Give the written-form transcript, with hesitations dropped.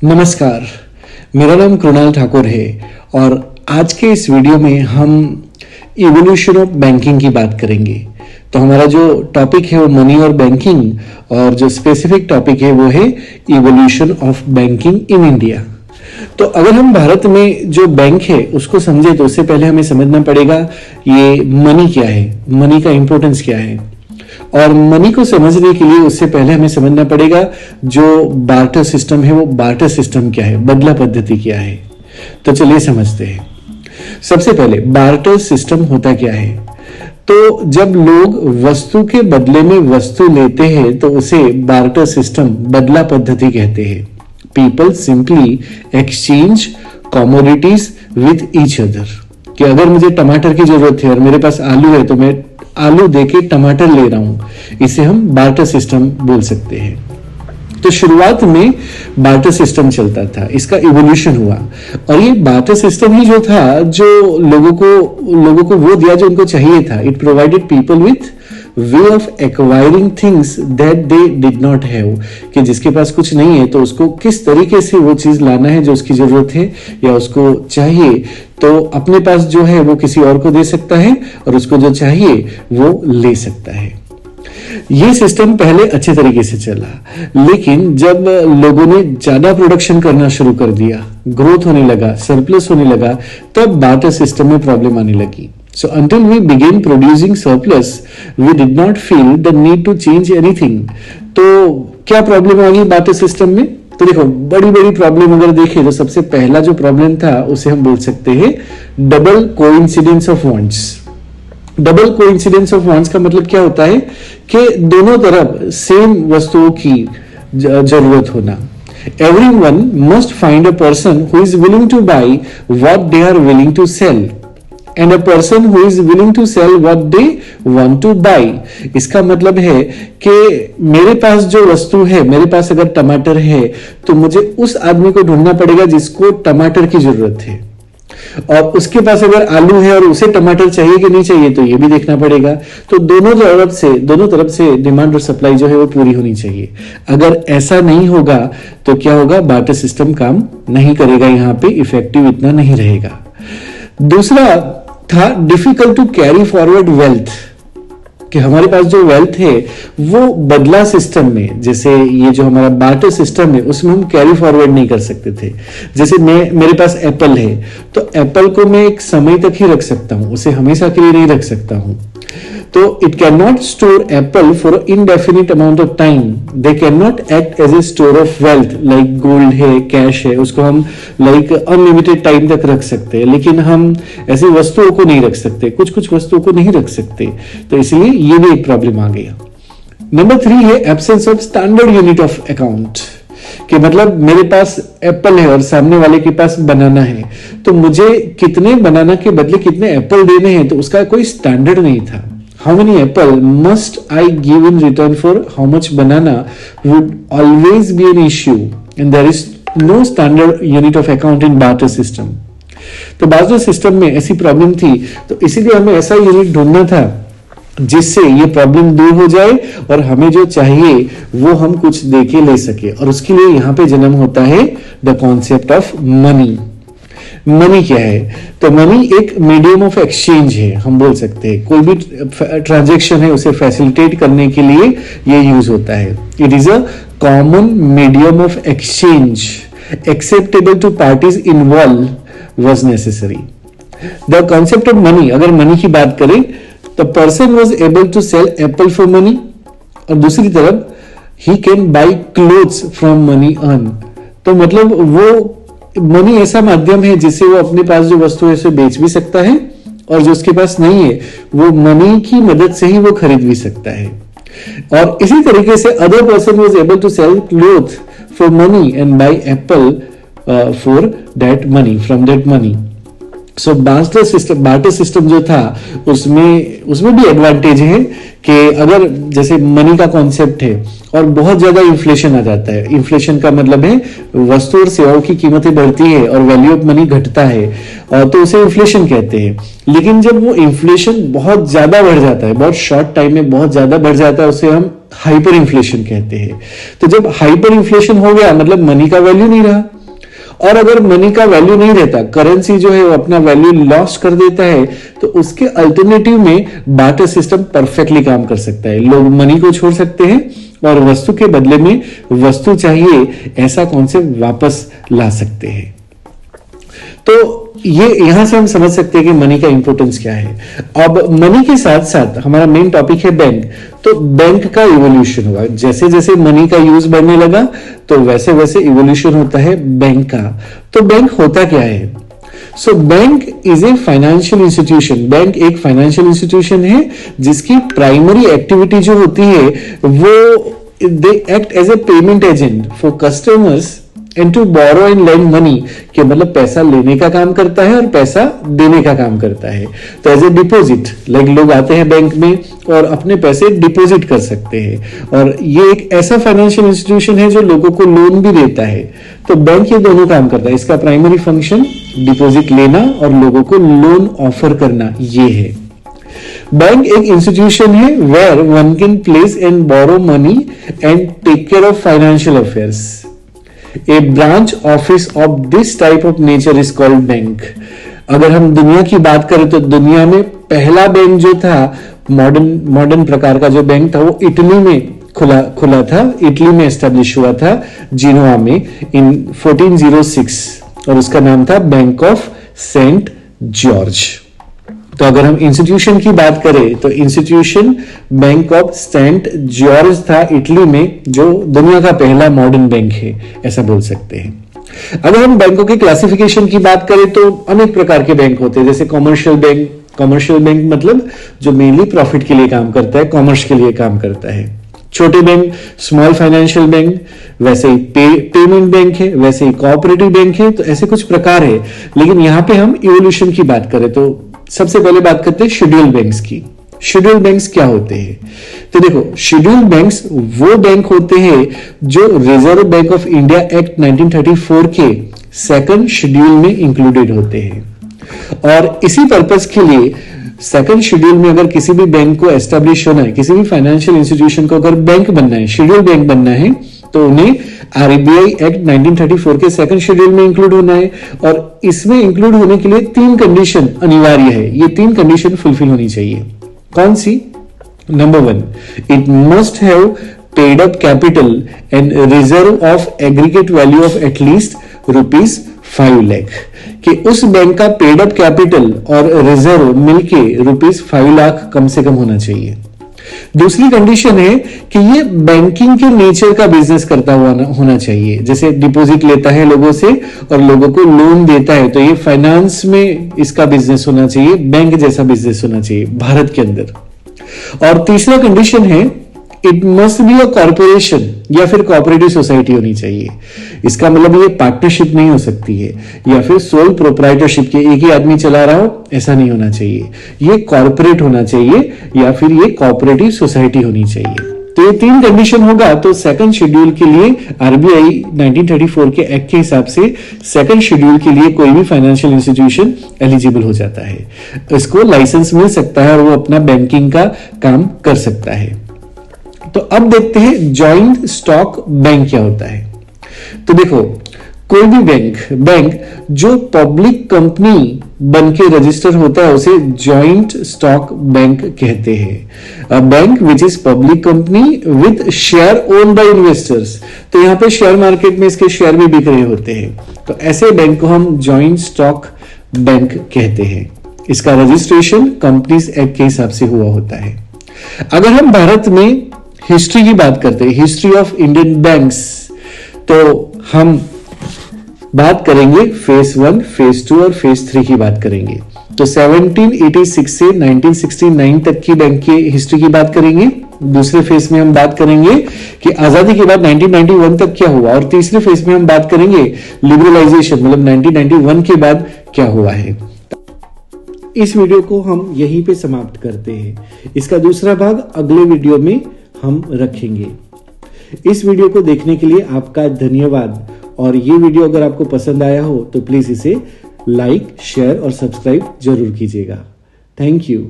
नमस्कार, मेरा नाम कृणाल ठाकुर है और आज के इस वीडियो में हम इवोल्यूशन ऑफ बैंकिंग की बात करेंगे। तो हमारा जो टॉपिक है वो मनी और बैंकिंग और जो स्पेसिफिक टॉपिक है वो है evolution of banking in India. तो अगर हम भारत में जो बैंक है उसको समझे तो उससे पहले हमें समझना पड़ेगा ये मनी क्या है, मनी का इंपॉर्टेंस क्या है। और मनी को समझने के लिए उससे पहले हमें समझना पड़ेगा जो बार्टर सिस्टम है वो बार्टर सिस्टम क्या है, बदला पद्धति क्या है। तो चलिए समझते हैं। सबसे पहले बार्टर सिस्टम होता क्या है। तो जब लोग वस्तु के बदले में वस्तु लेते हैं तो उसे बार्टर सिस्टम, बदला पद्धति कहते हैं। People simply exchange commodities with each other. कि अगर मुझे टमाटर की जरूरत है और मेरे पास आलू है तो मैं आलू देके टमाटर ले रहा हूं, इसे हम बार्टर सिस्टम बोल सकते हैं। तो शुरुआत में बार्टर सिस्टम चलता था, इसका इवोल्यूशन हुआ और ये बार्टर सिस्टम ही जो था जो लोगों को वो दिया जो उनको चाहिए था। It provided people with way of acquiring things that they did not have. कि जिसके पास कुछ नहीं है तो उसको किस तरीके से वो चीज लाना है जो उसकी जरूरत है या उसको चाहिए, तो अपने पास जो है वो किसी और को दे सकता है और उसको जो चाहिए वो ले सकता है। ये सिस्टम पहले अच्छे तरीके से चला, लेकिन जब लोगों ने ज्यादा प्रोडक्शन करना शुरू कर दिया, ग्रोथ होने लगा, सरप्लस होने लगा, तब बार्टर सिस्टम में प्रॉब्लम आने लगी। So until we began producing surplus, we did not feel the need to change anything. तो क्या प्रॉब्लम आ गई बार्टर सिस्टम में? तो देखो, बड़ी बड़ी प्रॉब्लम अगर देखें तो सबसे पहला जो प्रॉब्लम था उसे हम बोल सकते हैं double coincidence of wants. Double coincidence of wants का मतलब क्या होता है कि दोनों तरफ सेम वस्तुओं की जरूरत होना। Everyone must find a person who is willing to buy what they are willing to sell and a person who is willing to sell what they want to buy। इसका मतलब है कि मेरे पास जो वस्तु है, मेरे पास अगर टमाटर है तो मुझे उस आदमी को ढूंढना पड़ेगा जिसको टमाटर की जरूरत है, और उसके पास अगर आलू है और उसे टमाटर चाहिए कि नहीं चाहिए तो ये भी देखना पड़ेगा। तो दोनों तरफ से डिमांड और सप्लाई जो है वो पूरी होनी चाहिए। अगर ऐसा नहीं होगा तो क्या होगा, बार्टर सिस्टम काम नहीं करेगा, यहाँ पे इफेक्टिव इतना नहीं रहेगा। दूसरा था difficult to carry forward wealth. कि हमारे पास जो वेल्थ है वो बदला सिस्टम में, जैसे ये जो हमारा बार्टर सिस्टम है उसमें हम कैरी फॉरवर्ड नहीं कर सकते थे। जैसे मेरे पास एप्पल है तो एप्पल को मैं एक समय तक ही रख सकता हूं, उसे हमेशा के लिए नहीं रख सकता हूं। तो it can not store apple for indefinite amount of time. They can not act as a store of wealth like gold है, कैश है, उसको हम लाइक अनलिमिटेड टाइम तक रख सकते हैं, लेकिन हम ऐसी वस्तुओं को नहीं रख सकते, कुछ वस्तुओं को नहीं रख सकते। तो इसलिए ये भी एक प्रॉब्लम आ गया। नंबर 3 है absence of standard unit of account. कि मतलब मेरे पास एप्पल है और सामने वाले के पास बनाना है, तो मुझे कितने बनाना के बदले कितने एप्पल देने हैं तो उसका कोई स्टैंडर्ड नहीं था। How many apple must I give in return for how much banana would always be an issue, and there is no standard unit of account in barter system। तो बार्टर सिस्टम में ऐसी problem थी, तो इसीलिए हमें ऐसा unit ढूंढना था जिससे ये प्रॉब्लम दूर हो जाए और हमें जो चाहिए वो हम कुछ देके ले सके। और उसके लिए यहाँ पे जन्म होता है the concept of money. Money क्या है? तो मनी एक मीडियम ऑफ एक्सचेंज है, हम बोल सकते हैं। कोई भी ट्रांजैक्शन है उसे फैसिलिटेट करने के लिए ये यूज होता है। It is a common medium of exchange acceptable to parties involve was necessary. The concept of money, अगर मनी की बात करें तो person was able to sell apple for money, और दूसरी तरफ he can buy clothes from money earn. तो मतलब वो मनी ऐसा माध्यम है जिससे वो अपने पास जो वस्तु है उसे बेच भी सकता है, और जो उसके पास नहीं है वो मनी की मदद से ही वो खरीद भी सकता है। और इसी तरीके से other person was able to sell cloth for money and buy apple for that money, from that money. So barter system जो था उसमें भी एडवांटेज है कि अगर जैसे मनी का कॉन्सेप्ट है और बहुत ज्यादा इन्फ्लेशन आ जाता है, इन्फ्लेशन का मतलब है वस्तु और सेवाओं की कीमतें बढ़ती है और वैल्यू ऑफ मनी घटता है, तो उसे इन्फ्लेशन कहते हैं। लेकिन जब वो इन्फ्लेशन बहुत ज्यादा बढ़ जाता है, बहुत शॉर्ट टाइम में बहुत ज्यादा बढ़ जाता है, उसे हम हाइपर इन्फ्लेशन कहते हैं। तो जब हाइपर इन्फ्लेशन हो गया मतलब मनी का वैल्यू नहीं रहा, और अगर मनी का वैल्यू नहीं रहता, करेंसी जो है वो अपना वैल्यू लॉस्ट कर देता है, तो उसके अल्टरनेटिव में बार्टर सिस्टम परफेक्टली काम कर सकता है। लोग मनी को छोड़ सकते हैं और वस्तु के बदले में वस्तु चाहिए ऐसा कॉन्सेप्ट वापस ला सकते हैं। तो ये यहां से हम समझ सकते हैं कि मनी का इंपॉर्टेंस क्या है। अब मनी के साथ साथ हमारा मेन टॉपिक है बैंक। तो बैंक का इवोल्यूशन हुआ, जैसे जैसे मनी का यूज बढ़ने लगा तो वैसे वैसे इवोल्यूशन होता है बैंक का। तो बैंक होता क्या है? So bank is a financial institution. Bank एक फाइनेंशियल इंस्टीट्यूशन है जिसकी प्राइमरी एक्टिविटी जो होती है वो they act as a payment agent for customers and to borrow and lend money, कि मतलब पैसा लेने का काम करता है और पैसा देने का काम करता है। तो एज ए डिपॉजिट, लाइक लोग आते हैं बैंक में और अपने पैसे डिपॉजिट कर सकते हैं, और ये एक ऐसा फाइनेंशियल इंस्टीट्यूशन है जो लोगों को लोन भी देता है। तो बैंक ये दोनों काम करता है। इसका प्राइमरी फंक्शन डिपॉजिट लेना और लोगों को लोन ऑफर करना ये है। बैंक एक इंस्टीट्यूशन है where one can place and borrow money and take care of financial affairs. A branch office of this type of nature is called bank. अगर हम दुनिया की बात करें तो दुनिया में पहला बैंक जो था, मॉडर्न प्रकार का जो बैंक था, वो इटली में खुला था। इटली में एस्टेब्लिश हुआ था, जिनोआ में, इन 1406, और उसका नाम था बैंक ऑफ सेंट जॉर्ज। तो अगर हम इंस्टीट्यूशन की बात करें तो institution bank of Saint George था इटली में, जो दुनिया का पहला मॉडर्न बैंक है, ऐसा बोल सकते हैं। अगर हम बैंकों के क्लासिफिकेशन की बात करें तो अनेक प्रकार के बैंक होते हैं, जैसे कॉमर्शियल बैंक। कॉमर्शियल बैंक मतलब जो मेनली प्रॉफिट के लिए काम करता है, कॉमर्स के लिए काम करता है। छोटे बैंक स्मॉल फाइनेंशियल बैंक, वैसे ही पेमेंट बैंक है, वैसे ही कोऑपरेटिव बैंक है। तो ऐसे कुछ प्रकार है, लेकिन यहां पे हम इवोल्यूशन की बात करें तो सबसे पहले बात करते हैं शेड्यूल बैंक्स की। शेड्यूल बैंक्स क्या होते हैं? तो देखो, शेड्यूल बैंक्स वो बैंक होते हैं जो reserve bank of India act 1934 के सेकंड शेड्यूल में इंक्लूडेड होते हैं। और इसी पर्पस के लिए सेकंड शेड्यूल में अगर किसी भी बैंक को एस्टेब्लिश होना है, किसी भी फाइनेंशियल इंस्टीट्यूशन को अगर बैंक बनना है, शेड्यूल बैंक बनना है, तो उन्हें आरबीआई एक्ट 1934 के सेकंड शेड्यूल में इंक्लूड होना है। और इसमें इंक्लूड होने के लिए 3 कंडीशन अनिवार्य है। ये 3 कंडीशन फुलफिल होनी चाहिए। कौन सी? Number 1, it must have paid up capital and reserve of aggregate value of at least ₹5 lakh, कि उस बैंक का पेड अप कैपिटल और रिजर्व मिलके ₹5 लाख कम से कम होना चाहिए। दूसरी कंडीशन है कि ये बैंकिंग के नेचर का बिजनेस करता हुआ होना चाहिए, जैसे डिपॉजिट लेता है लोगों से और लोगों को लोन देता है, तो ये फाइनेंस में इसका बिजनेस होना चाहिए, बैंक जैसा बिजनेस होना चाहिए भारत के अंदर। और तीसरा कंडीशन है, it must be a corporation या फिर कोऑपरेटिव सोसाइटी होनी चाहिए। इसका मतलब ये पार्टनरशिप नहीं हो सकती है या फिर सोल प्रोप्राइटरशिप के एक ही आदमी चला रहा हो, ऐसा नहीं होना चाहिए। ये कॉर्पोरेट होना चाहिए या फिर ये कोऑपरेटिव सोसाइटी होनी चाहिए। तो ये 3 कंडीशन होगा तो सेकंड शेड्यूल के लिए आरबीआई 1934 के एक्ट के हिसाब से सेकंड शेड्यूल के लिए कोई भी फाइनेंशियल इंस्टीट्यूशन एलिजिबल हो जाता है, इसको लाइसेंस मिल सकता है और वो अपना बैंकिंग का काम कर सकता है। तो अब देखते हैं जॉइंट स्टॉक बैंक क्या होता है। तो देखो, कोई भी बैंक जो पब्लिक कंपनी बन के रजिस्टर होता है उसे जॉइंट स्टॉक बैंक कहते हैं। A bank which is public company with share own by investors. तो यहां पे शेयर मार्केट में इसके शेयर भी बिक रहे होते हैं, तो ऐसे बैंक को हम जॉइंट स्टॉक बैंक कहते हैं। इसका रजिस्ट्रेशन कंपनीज एक्ट के हिसाब से हुआ होता है। अगर हम भारत में हिस्ट्री की बात करते हैं, हिस्ट्री ऑफ इंडियन बैंक्स, तो हम बात करेंगे फेज 1, फेज 2 और फेज 3 की बात करेंगे। तो 1786 से 1969 तक की बैंक की हिस्ट्री की बात करेंगे। दूसरे फेज में हम बात करेंगे कि आजादी के बाद 1991 तक क्या हुआ, और तीसरे फेज में हम बात करेंगे लिबरलाइजेशन, मतलब 1991 के बाद क्या हुआ है। इस वीडियो को हम यहीं पे समाप्त करते हैं। इसका दूसरा भाग अगले वीडियो में हम रखेंगे। इस वीडियो को देखने के लिए आपका धन्यवाद, और ये वीडियो अगर आपको पसंद आया हो तो प्लीज इसे लाइक, शेयर और सब्सक्राइब जरूर कीजिएगा। Thank you.